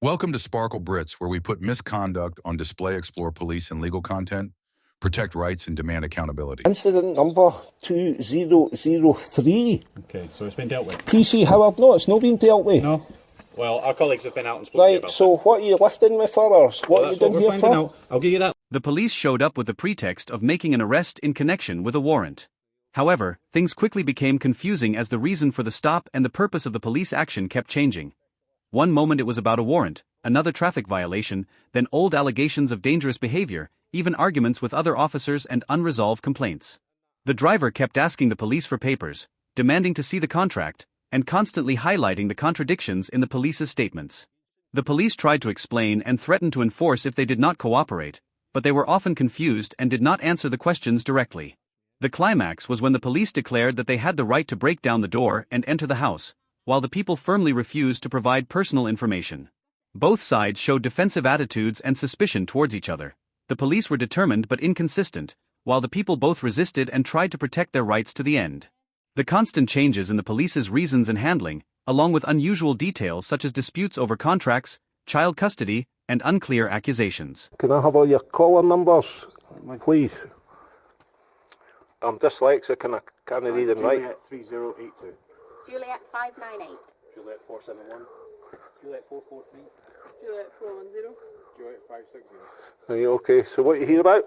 Welcome to sparklebritts, where we put misconduct on display, explore police and legal content, protect rights and demand accountability. Incident number 2003. Okay, so it's been dealt with. PC Howard, no, it's not been dealt with. No? Well, our colleagues have been out and spoken to you about it. So what are you lifting me for? Or what are you doing here for? Out. I'll give you that. The police showed up with the pretext of making an arrest in connection with a warrant. However, things quickly became confusing as the reason for the stop and the purpose of the police action kept changing. One moment it was about a warrant, another traffic violation, then old allegations of dangerous behavior, even arguments with other officers and unresolved complaints. The driver kept asking the police for papers, demanding to see the contract, and constantly highlighting the contradictions in the police's statements. The police tried to explain and threatened to enforce if they did not cooperate, but they were often confused and did not answer the questions directly. The climax was when the police declared that they had the right to break down the door and enter the house, while the people firmly refused to provide personal information. Both sides showed defensive attitudes and suspicion towards each other. The police were determined but inconsistent, while the people both resisted and tried to protect their rights to the end. The constant changes in the police's reasons and handling, along with unusual details such as disputes over contracts, child custody, and unclear accusations. Can I have all your caller numbers, please? I'm dyslexic and I can't read them right. Juliet 3082. Juliet 598. Juliet 471. Juliet 443. Juliet 410. Juliet 560. Are you okay? So what are you here about?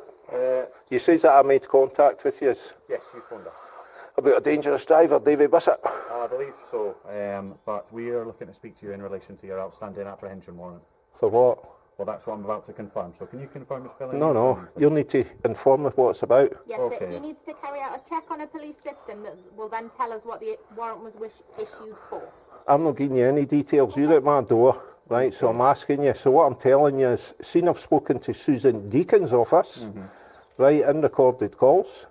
You says that I made contact with you. Yes, you phoned us. About a dangerous driver, David Bissett. I believe so, but we are looking to speak to you in relation to your outstanding apprehension warrant. For what? Well, that's what I'm about to confirm. So can you confirm the spelling? No. You'll need to inform us what it's about. Yes, Okay. he needs to carry out a check on a police system that will then tell us what the warrant was issued for. I'm not giving you any details. You're at my door, right? So I'm asking you. So what I'm telling you is, seen I've spoken to Susan Deacon's office, right, in recorded calls,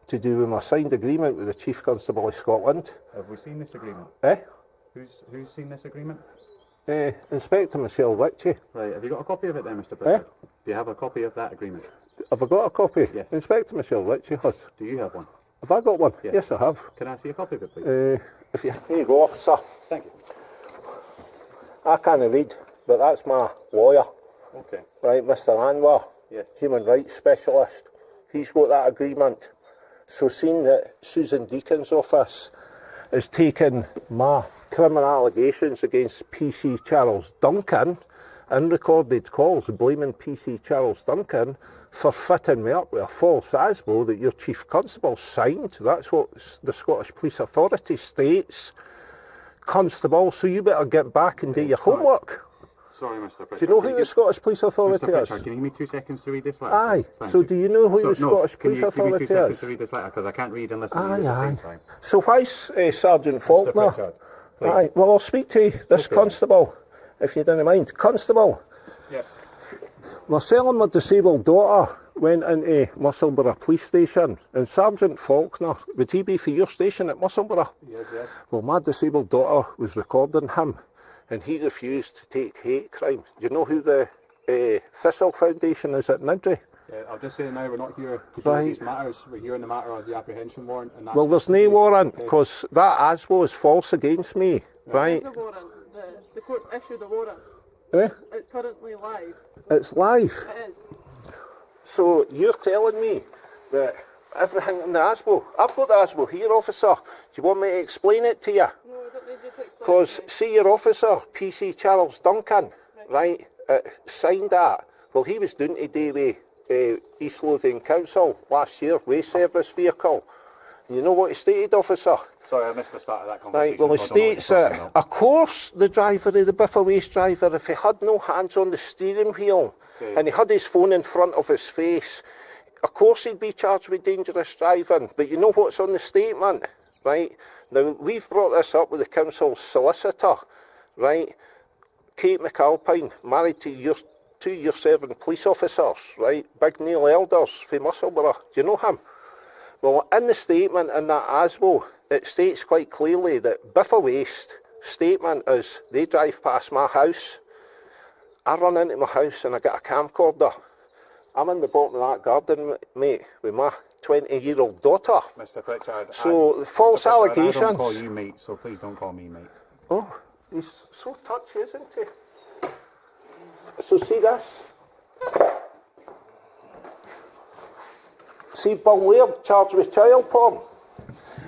to do with my signed agreement with the Chief Constable of Scotland. Have we seen this agreement? Eh? Who's seen this agreement? Inspector Michelle Ritchie. Right, have you got a copy of it then, Mr. Pritchard? Do you have a copy of that agreement? Have I got a copy? Yes. Inspector Michelle Ritchie has. Do you have one? Have I got one? Yes. Yes, I have. Can I see a copy of it, please? Here you go, officer. Thank you. I can't read, but that's my lawyer, Okay. right, Mr. Anwar, Yes. human rights specialist. He's got that agreement. So seeing that Susan Deacon's office is taking my criminal allegations against PC Charles Duncan in recorded calls, blaming PC Charles Duncan for fitting me up with a false ASBO that your Chief Constable signed. That's what the Scottish Police Authority states. Constable, so you better get back and do your homework. Sorry, Mr. Pritchard. Do you know who the Scottish Police Authority Mr. is? Pritchard, can you give me 2 seconds to read this letter? Aye. Thank So you. do you know who the Scottish Police Can Authority you give me 2 seconds is? to read this letter, because I can't read and listen to you at the same time. So why's Sergeant Faulkner? Pritchard, please. Aye. Well, I'll speak to this constable, if you don't mind. Constable, Yes. myself and my disabled daughter went into Musselburgh Police Station, and Sergeant Faulkner, would he be for your station at Musselburgh? Yes. Well, my disabled daughter was recording him, and he refused to take hate crime. Do you know who the Thistle Foundation is at Nidri? I'll just say now, we're not here to deal with these matters. We're here in the matter of the apprehension warrant. And that's Well, there's no warrant, because that ASBO is false against me, right? There's a warrant. The court issued a warrant. Eh? It's currently live. It's live. It is. So you're telling me that everything in the ASBO, I've got the ASBO here, officer. Do you want me to explain it to you? No, I don't need you to explain. Because see your officer, PC Charles Duncan, right, signed that. Well, he was doing today with East Lothian Council last year, waste service vehicle. You know what he stated, officer? Sorry, I missed the start of that conversation. Right, well, he so I don't know what states you're that, talking about. of course, the driver of the Biffa Waste driver, if he had no hands on the steering wheel and he had his phone in front of his face, of course he'd be charged with dangerous driving. But you know what's on the statement, right? Now, we've brought this up with the council's solicitor, right? Kate McAlpine, married to two year serving police officers, right? Big Neil Elders from Musselburgh. Do you know him? Well, in the statement in that ASBO, it states quite clearly that Biffa Waste statement is they drive past my house. I run into my house and I get a camcorder. I'm in the bottom of that garden, mate, with my 20-year-old daughter. Mr. Pritchard, So, false Mr. Pritchard, allegations. I don't call you mate, so please don't call me mate. Oh, he's so touchy, isn't he? So see this? See Bill Laird charged with child porn.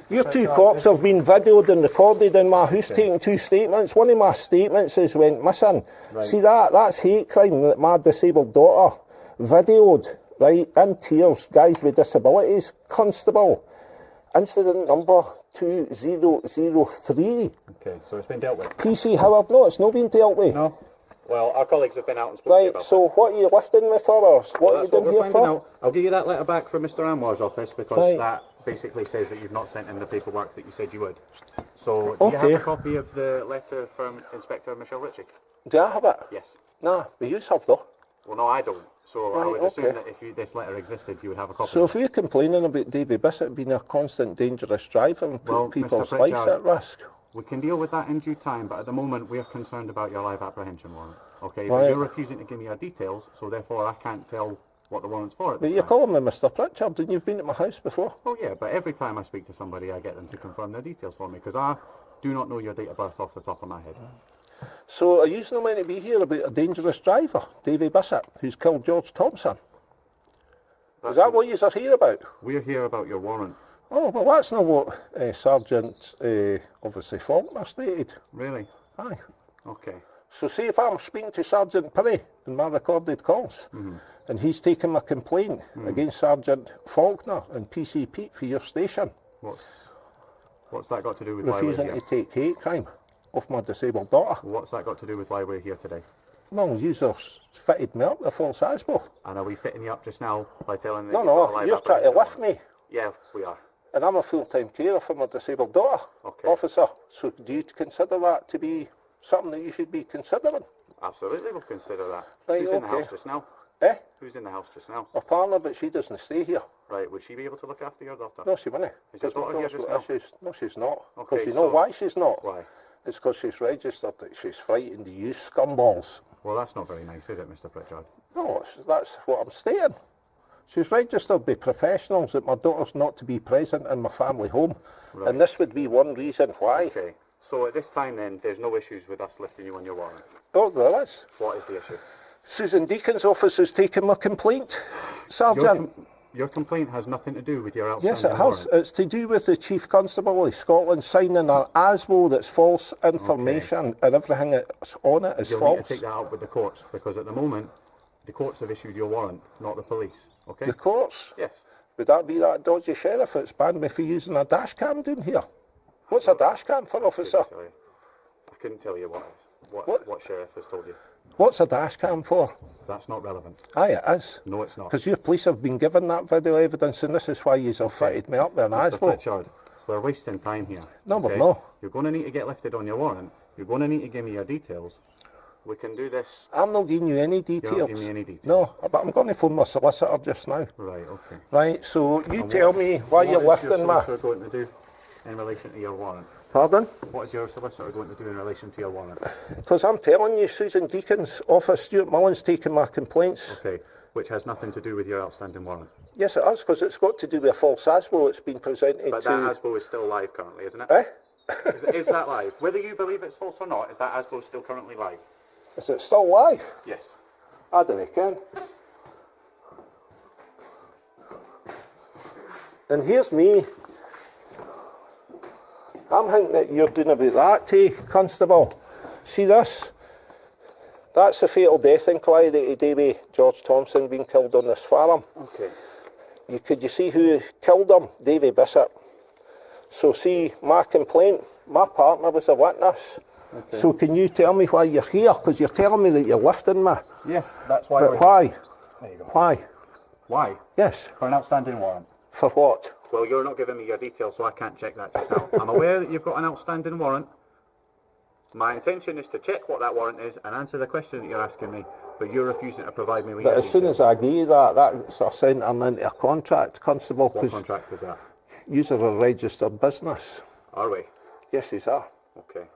Your two cops have been videoed and recorded in my house taking two statements. One of my statements is went missing. Right. See that's hate crime that my disabled daughter videoed, right, in tears, guys with disabilities, constable. Incident number 2003. Okay, so it's been dealt with. PC, however, no, it's not been dealt with. No. Well, our colleagues have been out and spoken to you Right, about so what are you lifting me for, or what are you that's what doing we're here finding for? out. I'll give you that letter back from Mr. Anwar's office because Right. that basically says that you've not sent in the paperwork that you said you would. So, do you have Okay. a copy of the letter from Inspector Michelle Ritchie? Do I have it? Yes. Nah, but you have though. Well, no, I don't. So I Right, would assume okay. that if this letter existed, you would have a copy. So if you're complaining about Davy Bissett being a constant dangerous driver and put Well, people's Mr. lives Pritchard, at risk, we can deal with that in due time, but at the moment we're concerned about your live apprehension warrant. Okay, but Right. you're refusing to give me your details, so therefore I can't tell what the warrant's for at but this you're time. calling me Mr. Pritchard and you've been at my house before. Oh yeah, but every time I speak to somebody, I get them to confirm their details for me because I do not know your date of birth off the top of my head. So are you not meant to be here about a dangerous driver, Davy Bissett, who's killed George Thompson? Is that what you are here about? We're here about your warrant. Oh, well that's not what Sergeant obviously Faulkner stated. Really? Aye. Okay. So see if I'm speaking to Sergeant Perry in my recorded calls and he's taking my complaint against Sergeant Faulkner and PC Pete for your station, What's that got to do with why we're refusing here? to take hate crime off my disabled daughter. What's that got to do with why we're here today? Well, you fitted me up with false asbo. And are we fitting you up just now by telling that No, you've got a no, live you're trying to apprehension lift me. warrant? Yeah, we are. And I'm a full-time carer for my disabled daughter, Okay. officer. So do you consider that to be something that you should be considering? Absolutely, we'll consider that. Right, Who's in the okay. house just now? Eh? Who's in the house just now? My partner, but she doesn't stay here. Right, would she be able to look after your daughter? No, she wouldn't. Is your Because my daughter here daughter's just got now? issues. No, she's not. Okay, Because you know so- why she's not? Why? It's because she's registered that she's frightened to use scumballs. Well, that's not very nice, is it, Mr. Pritchard? No, that's what I'm stating. She's registered by professionals that my daughter's not to be present in my family home. Right. And this would be one reason why. Okay, so at this time then, there's no issues with us lifting you on your warrant. Oh, there is. What is the issue? Susan Deacon's office has taken my complaint, Sergeant. Your complaint has nothing to do with your outstanding Yes, it has. warrant. It's to do with the Chief Constable of Scotland signing an ASBO that's false information and everything that's on it is You'll false. need to take that up with the courts because at the moment, the courts have issued your warrant, not the police. Okay? The courts? Yes. Would that be that dodgy sheriff that's banned me for using a dash cam down here? What's a dash cam for, officer? I couldn't tell you What? what sheriff has told you. What's a dash cam for? That's not relevant. Aye, it is. No, it's not. Because your police have been given that video evidence and this is why you have fitted me up with an Mr. ASBO. Pritchard, we're wasting time here. No, we're not. You're going to need to get lifted on your warrant. You're going to need to give me your details. We can do this. I'm not giving you any You're details. not giving me any details. No, but I'm going to phone my solicitor just now. Right, okay. Right, so you And tell what- me why you're What is your lifting me. solicitor going to do in relation to your warrant? Pardon? What is your solicitor going to do in relation to your warrant? Because I'm telling you, Susan Deacon's office, Stuart Mullen's taking my complaints. Okay, which has nothing to do with your outstanding warrant. Yes, it has, because it's got to do with a false ASBO that's been presented But to... that ASBO is still live currently, isn't it? Eh? Is that live? Whether you believe it's false or not, is that ASBO still currently live? Is it still live? Yes. I don't reckon. And here's me. I'm thinking that you're doing about that too, Constable. See this? That's a fatal death inquiry today with George Thompson being killed on this farm. Okay. Could you see who killed him? Davy Bissett. So see, my complaint, my partner was a witness. Okay. So can you tell me why you're here? Because you're telling me that you're lifting me. Yes, that's why. But why? There you go. Why? Why? Yes. For an outstanding warrant. For what? Well, you're not giving me your details, so I can't check that just now. I'm aware that you've got an outstanding warrant. My intention is to check what that warrant is and answer the question that you're asking me, but you're refusing to provide me with But your as soon details. as I give you that, that's a centering into a contract, Constable, What because contract is that? you are a registered business. Are we? Yes, you are. Okay.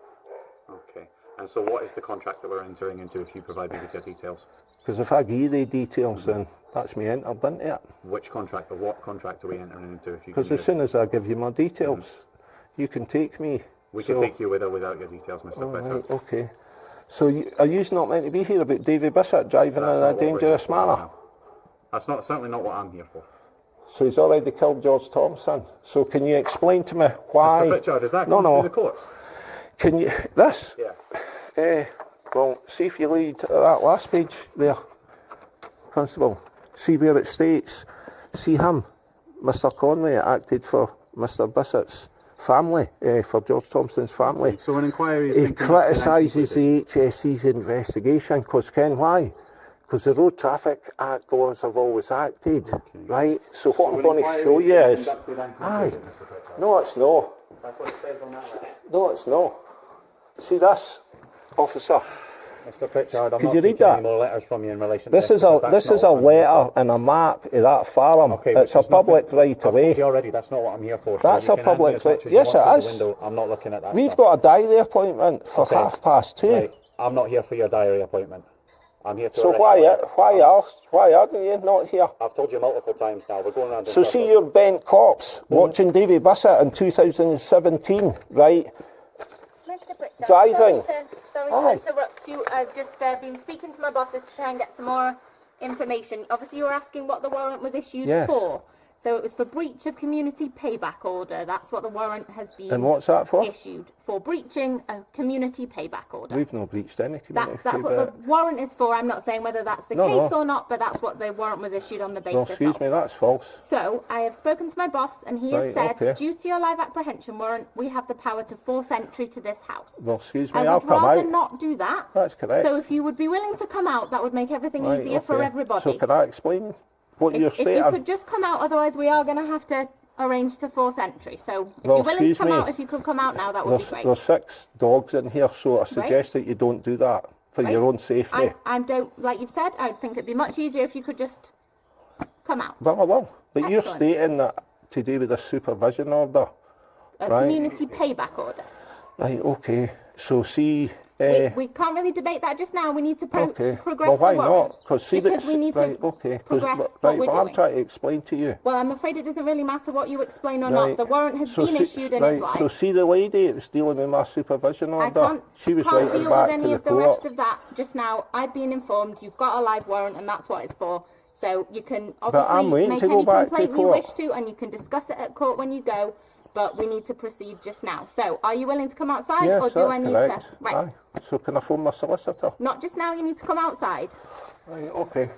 Okay. And so what is the contract that we're entering into if you provide me with your details? Because if I give you the details, then that's me entered into it. Which contract or what contract are we entering into if you Because give as me soon as I give you my details, you can take me. We can take you with or without your details, Mr. Pritchard. Right, okay. So are you not meant to be here about David Bissett driving That's in not a what we're dangerous here for, manner? no. That's not certainly not what I'm here for. So he's already killed George Thompson. So can you explain to me why? Mr. Pritchard, is that No, come no. through the courts? Can you this? Yeah. Well, see if you lead that last page there, Constable. See where it states. See him, Mr. Conway, acted for Mr. Bissett's family, for George Thompson's family. So an inquiry is He being conducted and criticises concluded. the HSE's investigation, because Ken, why? Because the Road Traffic Act laws have always acted, right? So what I'm going to show you is... Aye. No, it's no. That's what it says on that letter. No, it's no. See this, officer? Mr. Pritchard, I'm Could not you read taking that? any more letters from you in relation to This is because a that's not this is a what I'm here letter for. and a map of that farm. Okay, It's a there's nothing- public right I've told away. you already, that's not what I'm here for. So That's you a can hand me public as much right- as you yes, want it through is. the window. I'm not looking at that We've stuff. got a diary appointment for Okay. 2:30. Right, I'm not here for your diary appointment. I'm here to So arrest why you. why aren't you not here? I've told you multiple times now, we're going around in So see circles. your bent cops watching Davy Bissett in 2017, right? Mr. Pritchard, Driving. sorry Aye. to interrupt you. I've just been speaking to my bosses to try and get some more information. Obviously, you were asking what the warrant was issued Yes. for. So it was for breach of community payback order. That's what the warrant has been And what's that for? issued for breaching a community payback order. We've not breached any community. That's what the warrant is for. I'm not saying whether that's the No, case no. or not, but that's what the warrant was issued on the basis Well, excuse of. me, that's false. So, I have spoken to my boss and he has Right, said, okay. due to your live apprehension warrant, we have the power to force entry to this house. Well, excuse me, I I'll would come rather out. not do that. That's correct. So if you would be willing to come out, that would make everything Right, easier for okay. everybody. So can I explain what you're if you saying? could just come out, otherwise we are going to have to arrange to force entry. So if Well, you're willing to excuse come me. out, if you could come out now, that would be great. There's 6 dogs in here, so I suggest that you don't do that for your own safety. I don't, like you've said, I think it'd be much easier if you could just come out. Well, I will. But you're Excellent. stating that to do with the supervision order. A Right. community payback order. Right, okay. So see... We can't really debate that just now. We need to okay. progress Well, why the warrant. not? Because see because we need right, to okay. 'Cause- progress right, what we're but I'm doing. trying to explain to you. Well, I'm afraid it doesn't really matter what you explain or Right. not. The warrant has So been see- issued and right, is live. So see the lady that was dealing with my supervision order? I can't, she was can't writing deal back with to any the of the court. rest of that just now. I've been informed you've got a live warrant and that's what it's for. So you can obviously I'm waiting make to go any back to complaint you court. wish to and you can discuss it at court when you go, but we need to proceed just now. So are you willing to come outside Yes, or do I that's need correct. to? Right. Aye. So can I phone my solicitor? Not just now, you need to come outside. Right, okay.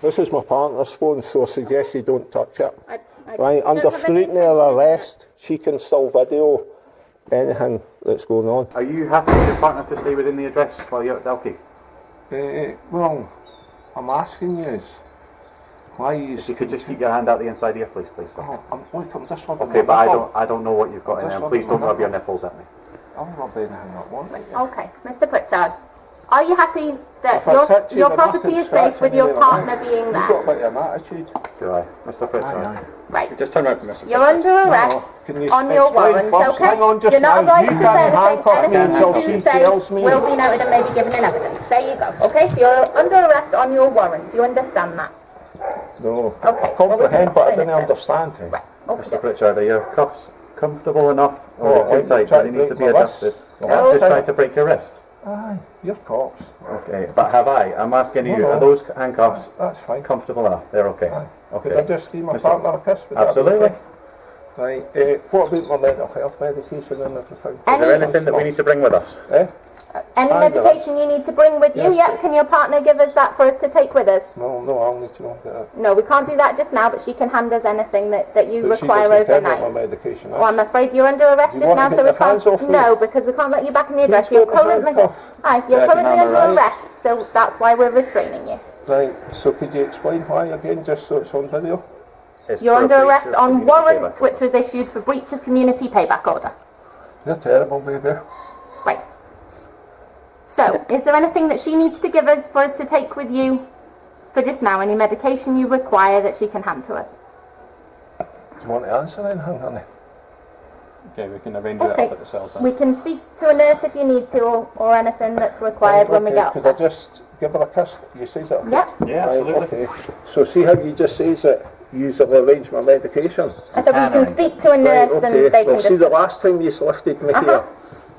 This is my partner's phone, so I suggest you don't touch it. I Right, don't under have any scrutiny intention or of doing arrest, she can still video anything that's going on. Are you happy for your partner to stay within the address while you're at Dalkey? Well, I'm asking you, why you... If you could just keep your hand out the inside ear, please, sir. Oh, I'm just rubbing Okay, my but nipple. I don't know what you've got in Just there. rubbing Please my don't rub nipple. your nipples at me. I'm rubbing anything I want. Okay, Mr. Pritchard, are you happy that If I touch you, your then I property can is safe scratch with your anywhere I partner want. being You've there? got a bit of an attitude. Do I? Mr. Pritchard? Right. Just turn around to Mr. You're under arrest Can you on your explain warrant, first? okay? Hang on just You're not now. obliged You to can't say handcuff me anything. until Anything she you do say tells me. will be noted and may be given in evidence. There you go. Okay, so you're under arrest on your warrant. Do you understand that? No. Okay, I comprehend, well, but I we can didn't explain understand. Right. Okay. Mr. Pritchard, are your cuffs comfortable enough or Oh, are they too tight? trying Do they to need to break be my wrist. adjusted? No, Just trying- trying to break your wrist. Aye, you're cops. Okay, but have I? I'm asking you, No. are those handcuffs That's fine. comfortable enough? They're okay. Aye. Okay. Could I just give my Mr. partner a kiss? Would that be Absolutely. okay? Right, what about my mental health medication and everything? Is there anything that we need to bring with us? Any Aye, medication you need to bring with you? Yes, Yep. sir. Can your partner give us that for us to take with us? No, I'll need to know that. No, we can't do that just now, but she can hand us anything that you But she require doesn't care what overnight. my medication is. Well, I'm afraid you're under arrest You just want now, to so get we your hands can't. off me? No, because we can't let you back in the address. Who's You're got the currently, handcuff? you're Yeah, currently can under I arrest, so that's why we're restraining you. Right, so could you explain why again, just so it's on video? It's You're for a under breach arrest of on community warrant, payback which order. was issued for breach of community payback order. You're terrible, baby. Right. So, is there anything that she needs to give us for us to take with you for just now? Any medication you require that she can hand to us? Do you want to answer anything, honey? Okay, we can arrange that Okay. up at the cells then. We can speak to a nurse if you need to, or anything that's required when we get Could up I there. just give her a kiss? You say that? Yep. Yeah, Right, absolutely. okay. So see how you just says that you have arranged my medication? I said we can speak to a Right, nurse okay. and they Well, can see, the just... last time you lifted me here,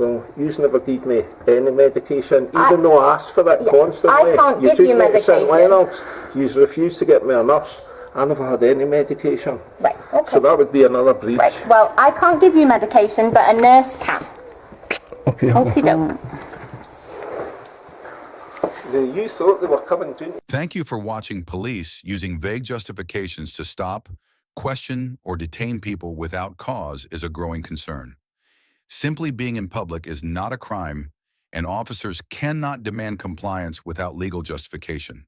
Well, you've never give me any medication, even though I asked for it Yeah, constantly. I can't give took you me to St. medication. Leonard's, you refused to get me a nurse. I never had any medication. Right, okay. So that would be another breach. Right, well, I can't give you medication, but a nurse can. Okay. Okie doke. You thought they were coming to. Thank you for watching police using vague justifications to stop, question, or detain people without cause is a growing concern. Simply being in public is not a crime, and officers cannot demand compliance without legal justification.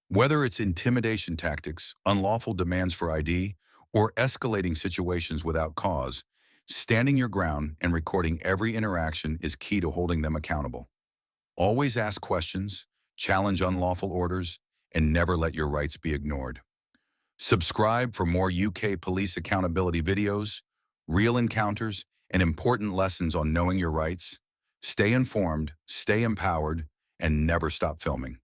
Whether it's intimidation tactics, unlawful demands for ID, or escalating situations without cause, standing your ground and recording every interaction is key to holding them accountable. Always ask questions, challenge unlawful orders, and never let your rights be ignored. Subscribe for more UK police accountability videos, real encounters, and important lessons on knowing your rights. Stay informed, stay empowered, and never stop filming.